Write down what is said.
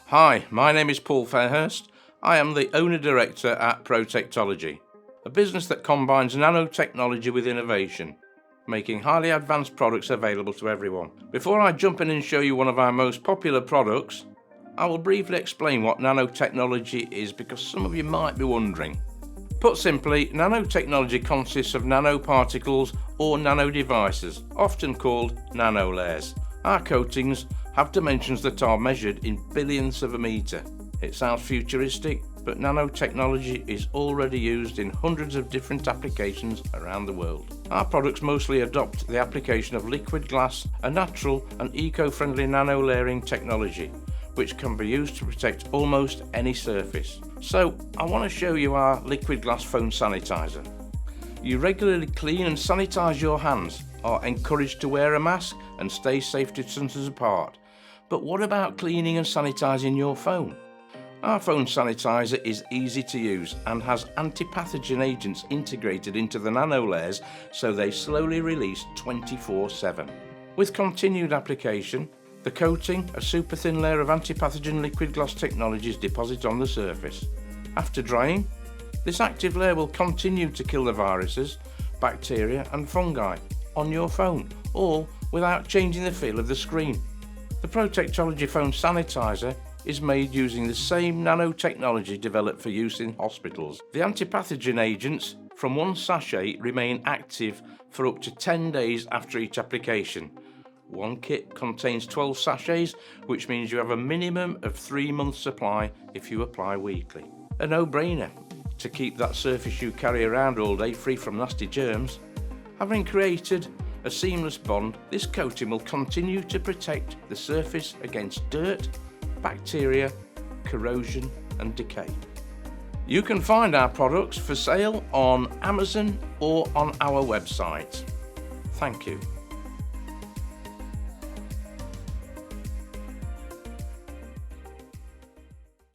Hi, my name is Paul Fairhurst. I am the owner-director at Protectology, a business that combines nanotechnology with innovation, making highly advanced products available to everyone. Before I jump in and show you one of our most popular products, I will briefly explain what nanotechnology is because some of you might be wondering. Put simply, nanotechnology consists of nanoparticles or nanodevices, often called nanolayers. Our coatings have dimensions that are measured in billionths of a metre. It sounds futuristic, but nanotechnology is already used in hundreds of different applications around the world. Our products mostly adopt the application of liquid glass, a natural and eco-friendly nanolayering technology, which can be used to protect almost any surface. So, I want to show you our liquid glass phone sanitizer. You regularly clean and sanitize your hands, are encouraged to wear a mask and stay safe distances apart. But what about cleaning and sanitizing your phone? Our phone sanitizer is easy to use and has anti-pathogen agents integrated into the nanolayers so they slowly release 24/7. With continued application, the coating, a super thin layer of anti-pathogen liquid glass technology, is deposited on the surface. After drying, this active layer will continue to kill the viruses, bacteria and fungi on your phone, all without changing the feel of the screen. The Protectology Phone Sanitizer is made using the same nanotechnology developed for use in hospitals. The anti-pathogen agents from one sachet remain active for up to 10 days after each application. One kit contains 12 sachets, which means you have a minimum of 3 months supply if you apply weekly. A no-brainer to keep that surface you carry around all day free from nasty germs. Having created a seamless bond, this coating will continue to protect the surface against dirt, bacteria, corrosion and decay. You can find our products for sale on Amazon or on our website. Thank you.